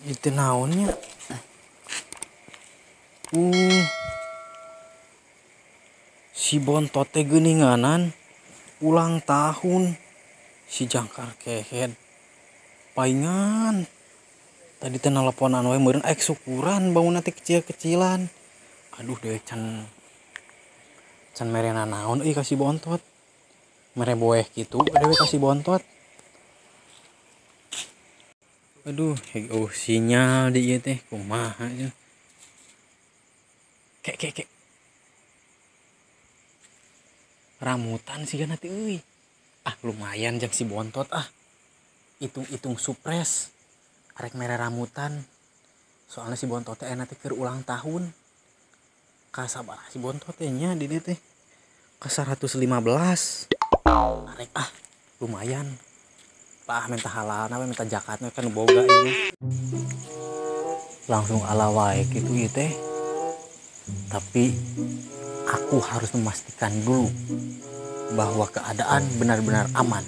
Itu naonnya. Si Bontot teh geuninganan ulang tahun si Jangkar Kehead. Paingan tadi teh nelponan we meureun aek syukuran bangun teh kecil-kecilan. Aduh dewe can merena naon euy ka si Bontot. Mere boeh kitu dewe ka si Bontot. Aduh, sinyal di ieu teh kumaha nya. Kek. Ramutan sih kan teh euy. Lumayan jeung si Bontot Hitung-hitung supres. Arek mere ramutan. Soalnya si Bontot teh enak teh keur ulang tahun. Ka sabaraha si Bontot teh nya di dieu teh? Ka 115. Arek lumayan. Minta halalna we minta zakatna kan boga ieu. Langsung ala wae kitu ieu teh. Tapi aku harus memastikan dulu bahwa keadaan benar-benar aman.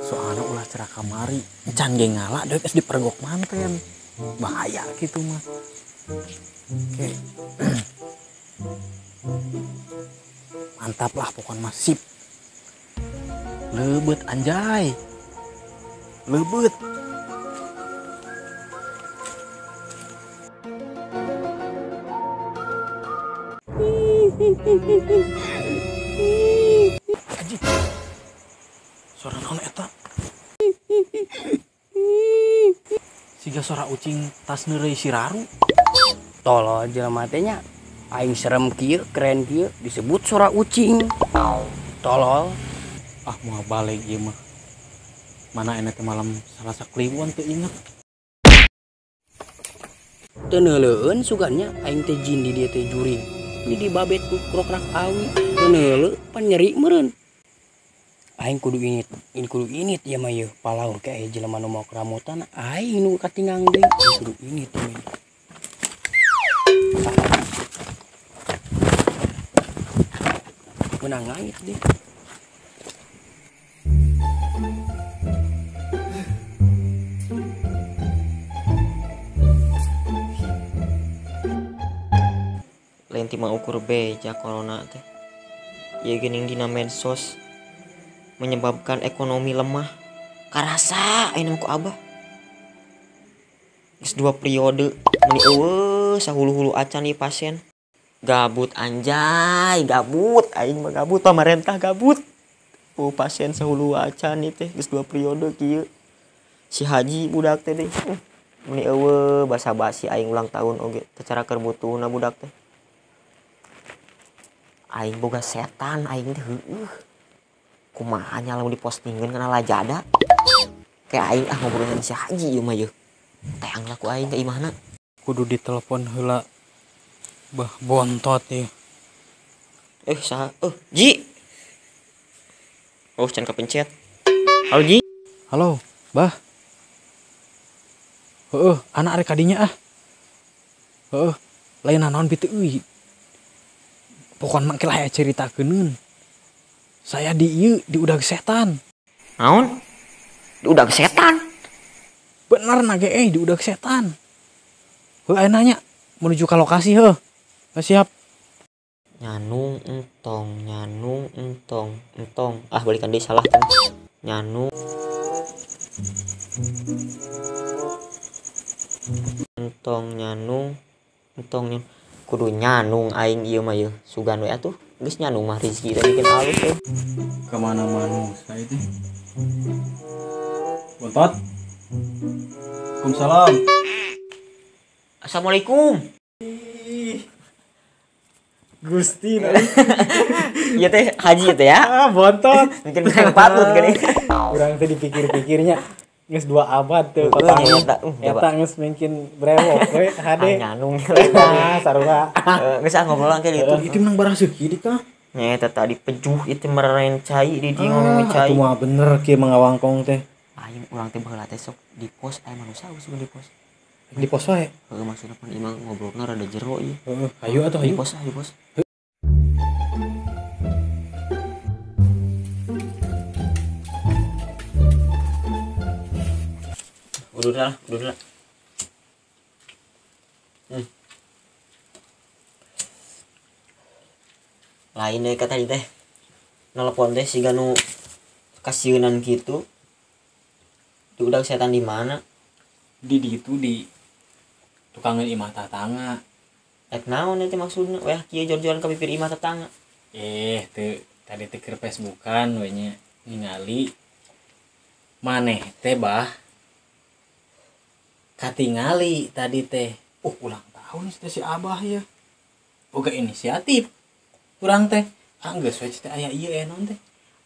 Soalnya ulah cerak kamari can ge ngala deuk geus dipergok manten. Bahaya gitu mah. Oke. Mantap lah pokoknya mah sip. Lebeut anjay. Lebeut. Anjing. Suara naon eta? Siga suara ucing tas neureuy si Raru. Tolol jelema teh nya. Aing serem kieu, keren kieu disebut suara ucing. Tolol. Moal balik ieu mah. Mana enak teh malam Salasa Kliwon teu inget. Teu neuleueun sugannya aing teh jin di dieu teh juring. Ini di babet ku krokrak awi. Teu neuleu pan nyeri meureun. Aing kudu init ya mah yeuh palaur ke aya jelema nu mau keramutan aing nu katingang deui kudu init teh. Menang ngait deh. Lain ti mah ukur beja corona teh. Ieu geuning dina medsos menyebabkan ekonomi lemah. Karasa aya ku Abah. Geus 2 periode meni eueuh sahulu-hulu acan ieu pasien. Gabut anjay, gabut aing mah gabut, pamarentah gabut. Pasien sahulu acan ieu teh geus 2 periode kieu. Si Haji budak teh deui. Meni eueuh basa-basi aing ulang tahun oge teu cara keur butuhna budak teh. Aing boga setan aing teh heueuh. Kumaha nya lamun dipostingkeun kana lajada. Kayak aing ngobrolin si Haji ieu mah yeuh. Teang lah ku aing ka imahna. Kudu ditelepon heula. Bah Bontot ieu. Saha? Ji. Can kepencet. Halo Ji. Halo, Bah. Anak rek kadinya lain naon pitu euy. Pokon mangke lah ceritakeun. Saya di ieu di udag setan. Naon? Di udag setan? Bener na ge di udag setan. Aya nanya menuju ke lokasi heuh. Siap. Nyanung entong. Balikan deui salah kan. Nyanung entong kudu nyanung aing ieu mah yeuh. Sugan we atuh. Geus nyanung mah rezeki teh bikin alus teh. Ka mana-mana saya teh. Bontot. Waalaikumsalam. Assalamualaikum. Gusti Iya teh Haji teh ya. Bontot. Mungkin kurang patut geuning. Urang teh dipikir-pikirnya geus 2 abad teu eta geus mungkin brewok we hade. Nyanung. Sarua. Geus ngobrol ke ditu. Itu menang baraseuh kieu ka. Nya eta tadi pejuh itu merencai di dieu ngomong cai. Atuh mah bener kieu mangawangkong teh. Aing urang teh baheula teh sok di pos aya manusia sugan di pos. Di pos wae. Maksudna pan imang ngobrolna rada jero ieu. Hayu atuh hayu. Di pos. udah. Lain deh kata teh nelpon teh si ganu kasieunan gitu udah setan di mana Di itu di tukangan imah tatangga. naon nanti maksudnya wah kieu jor-joran ka bibir imah tetangga Teu tadi teh keur Facebookan we nya ningali maneh teh bah katingali tadi teh ulang tahun si Abah ya boga inisiatif kurang teh geus we teh aya ieu enon teh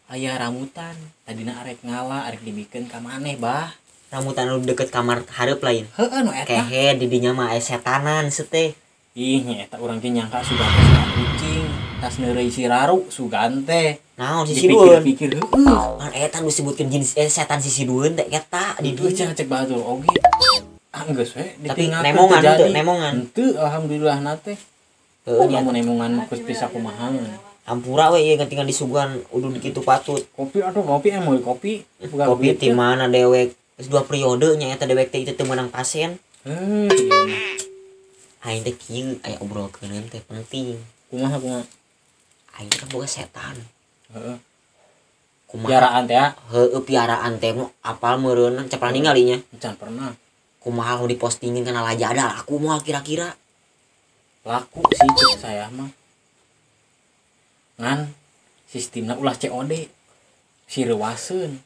aya rambutan tadina arek ngala arek dibikeun ka maneh bah rambutan anu deket kamar hareup lain heueuh nu eta kehe di dinya mah aya setanan seteh ih nya eta urang teh nyangka sugan teh sugan kucing tas neureuy si raru sugan teh naon si sidueun dipikir-pikir heueuh kan eta nu disebutkeun jenis setan si sidueun teh eta di itu dinya cek batur oge geus we tapi ditinggalkeun nemongan teu jadi. teu nemongan Henteu alhamdulillah nate heueuh nya lamun nemongan Gusti sakumaha ampura we ieu gantingan disuguhan udah kitu patut kopi atuh kopi moy kopi bukan kopi ti mana dewek geus 2 periode nya eta dewek teh teu meunang pasien aing teh kieu aya obrolkeun teh penting kumaha aing teh kan boga setan heeh kumaha piaraan teh ya heueuh piaraan teh mah apal meureun cepet ningalinya can pernah kumaha nu dipostingin kana lajada aku moal kira-kira laku sih cek saya mah ngan sistemna ulah COD si reuwaseun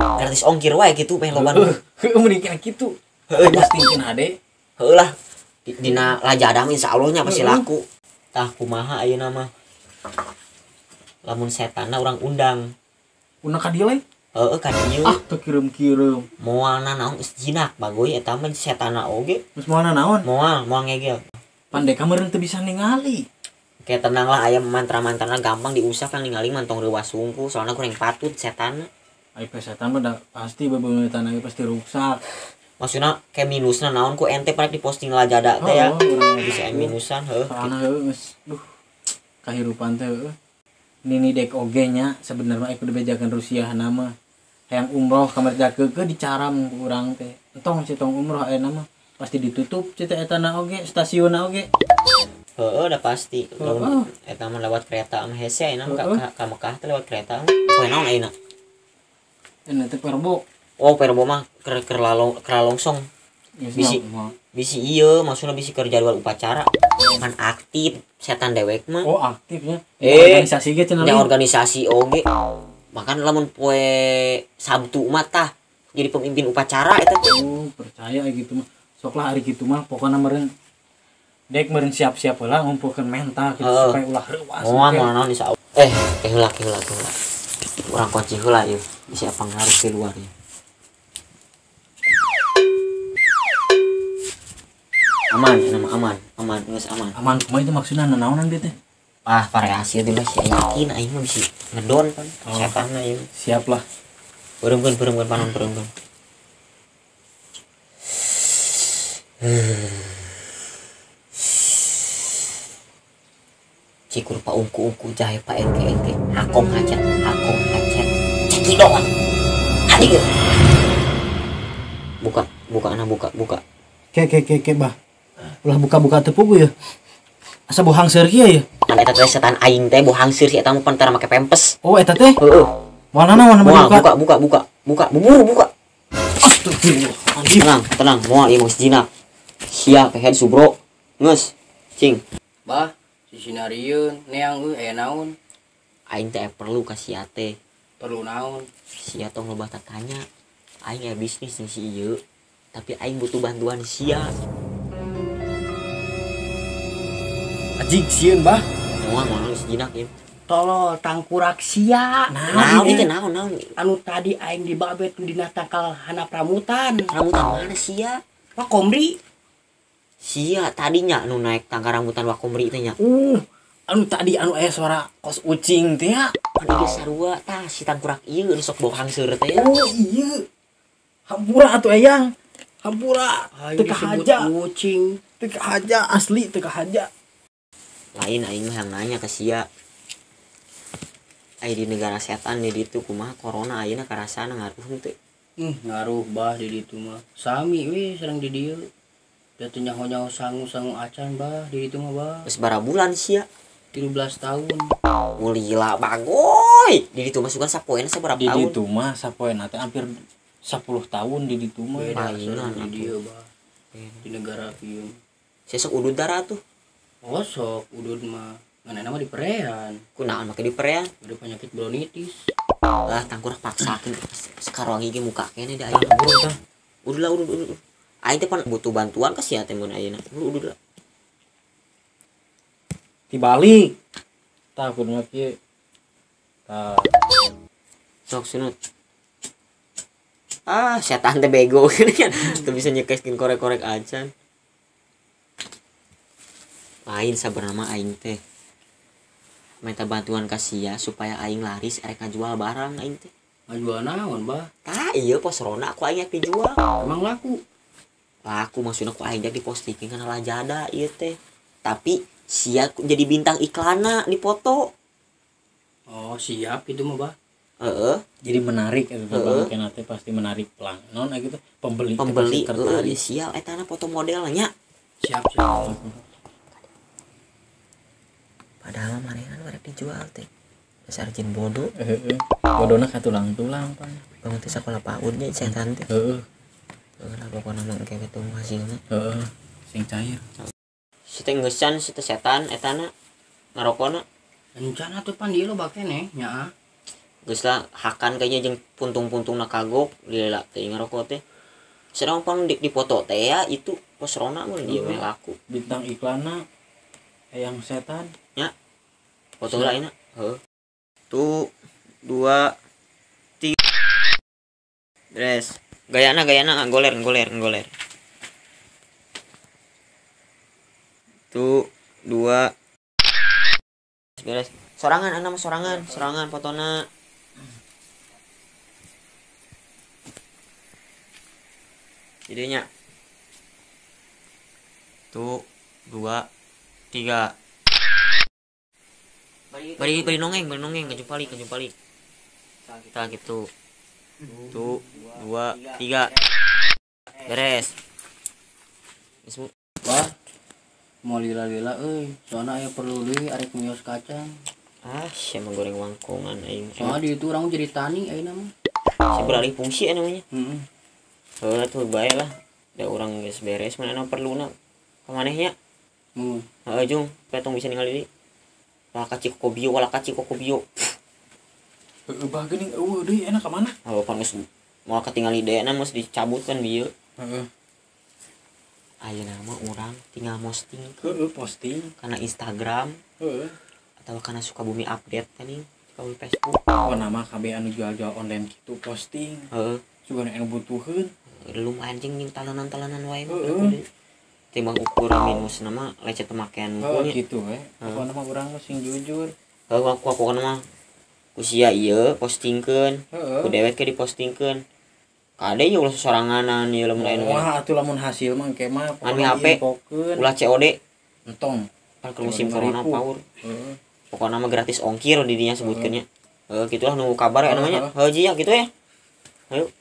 gratis ongkir wae kitu meh loba heueuh mending kena kitu heueuh postingkeun hade heueuh lah dina lajada mah insyaallah nya pasti laku tah kumaha ayeuna mah lamun setanna urang undang una ka dieu lain heueuh ka dieu teu kirim-kirim moalna naon geus jinak bagoy eta mah setanna oge geus moalna naon moal ngegel pandai ka meureun teu bisa ningali kayak tenang lah aya mantra-mantrana gampang diusap kan ningali mantong reuwas sungku soalna kurang patut setanna ai setan mah pasti bebeuneutan age pasti rusak maksudna kayak minusna naon ku ente pernah diposting lajada teh ya bisa minusan heuh soalna heueuh geus kahirupan teh heueuh nini dek oge nya sebenarnya aku dibejakeun Rusia nama hayang umroh kamar jakeukeuh dicaram ku urang teh entong citong umroh aya nama pasti ditutup cita eta na oge stasiunna oge heueuh da pasti lamun eta mah lewat kereta mah hese ayeuna ka Mekah teh lewat kereta poe naon ayeuna eta teh perbo oh perbo mah keur lalongsong bisi ieu maksudna bisi keur jadwal upacara kan aktif setan dewek mah oh aktifnya organisasi ge cenah nya organisasi oge makan lamun poe Sabtu mah tah jadi pemimpin upacara eta teh percaya gitu mah sok lah hari gitu mah pokokna meureun dek meureun siap-siap heula ngumpulkeun mental gitu supaya ulah reuwas moal naon insyaallah heula urang kunci heula ieu bisa pengaruh ke luar ieu aman geus aman kumaha itu maksudna naonan dia teh variasi teh masih yakin aing mah bisa ngedon kan setanna ieu siap lah bereumkeun panon cikur pa ungku jahe pa engke hakong hacet cekidot adik buka ke bah ulah buka tepung ya asa bohang seur kieu ya kan eta teh setan aing teh bohang seur si eta mah pantara make pempes oh eta teh heueuh moal naon buka bubur tenang moal ieu mah jinak sia kehead subro geus cing bah si sinarieun neang aya naon aing teh perlu ka sia teh perlu naon sia tong loba tanya aing aya bisnis jeung si ieu tapi aing butuh bantuan sia anjing sieun bah moal geus jinak ieu tolol tangkurak sia naon itu naon anu tadi aing dibabet dina tangkal handap rambutan mana sia Pak Komri sia tadinya anu naik tangkal rambutan Wakomri teh nya anu tadi anu aya suara kos ucing teh ya kan ieu sarua tah si tangkurak ieu sok bohang seur teh oh iya hampura atuh eyang hampura teu kahaja kucing teu kahaja asli teu kahaja lain aing mah yang nanya ke sia ai di negara setan di ditu kumaha corona ayeuna karasana ngaruh teh Ngaruh bah di ditu mah. Sami we sareng di dieu. Da teu nyaho-nyaho sangu-sangu acan bah di ditu mah bah. Geus bara bulan sia. 13 tahun. Ulila bagoy. Di ditu masukan sapoena saberapa Di tahun? ditu mah sapoeuna teh hampir 10 tahun di ditu mah. Beda Mainan sareng di dieu bah. Di negara ieu. Sesok udud darah tuh. Oh sok udud mah. Nganana mah di perean. Kunaon make di perean? Udah penyakit bronkitis. Lah tangkurah paksakeun sekarang ge muka kene da aya. Buru tah. Udud lah udud. Aing teh pan butuh bantuan ka sia teh mun ayeuna. Udud lah. Dibalik. Tah kudu mah kieu. Tah. Sok sunut. Setan teh bego kan. Teu bisa nyekeskeun korek-korek acan. Lain sabarna aing teh. Minta bantuan ka sia supaya aing laris arek ngajual barang aing teh. Ngajual naon bah? Tah ieu posrona aku aing rek dijual. Emang laku. Laku maksudna ku aing rek dipostingkeun kana Lazada ieu teh. Tapi sia jadi bintang iklanna di foto. Oh siap itu mah bah. Heeh. Jadi menarik itu Heeh. bangkeun teh pasti menarik pelang. Naon gitu pembeli teh Pembeli pasti tertarik. sia eta na foto modelnya. Siap siap. Padahal marehan rek dijual teh. Dasar jin bodoh. Heeh. Bodona katulang-tulang pan. Bangun teh sakola PAUD nya setan teh. Heeh. Lah pokona mah engke kitu hasilna. Heeh. Sing cair. Si teh ngeusan si teh setan eta na ngarokona. Rencana tuh pan dia lo bakene nya. Geus lah hakan kayaknya jeung puntung-puntungna kagok lila teh ngarokok teh. Sedang pan di foto teh ya itu posrona mun dia mah laku. Bintang iklanna yang setan. Foto lainnya. Heeh. Tuh 2 3 Beres. Gayana goler. Tuh 2 beres. Sorangan anak mah sorangan fotona. Jadinya. Tuh 2 3 bari nongeng kejumpalik kita gitu tuh 2 3 beres Bah. Mau lila-lila soalnya aya perlu deui arek mios kacang. emang goreng wangkongan aing Soalnya di itu orang jadi tani ayeuna mah. si beralih fungsi namanya tuh bae lah da urang geus beres mana perluna ka manehnya Jung petong bisa ningali deui wala kaci koko bio Heeh bah geuning deui enak ka mana? pan geus moal katingali deuna mos dicabut kan bieu Heeh. ayeuna mah urang tinggal posting Heeh posting. kana Instagram Heeh. atau kana Sukabumi update tadi Sukabumi Facebook. Oh nama KB anu jual-jual online gitu posting. Heeh. Juga anu butuheun. Lumayan jeung talanan-talanan wae mah. Heeh. Timbang ukur minus nama lecet pemakean Oh mukulnya. gitu pokoknya mah urang sing jujur. Aku pokoknya mah ku sia ieu postingkeun. Heeh. Ku dewek ke dipostingkeun. Kade ieu ulah soranganan ieu lamun aya nu. Wah atuh lamun hasil mah engke mah Anu HP ulah COD entong. kan keur musim corona power. Heeh. Pokoknya mah gratis ongkir di dinya sebutkeunnya. Gitulah nunggu kabar ya namanya. Heuh jiya gitu ya. Ayo.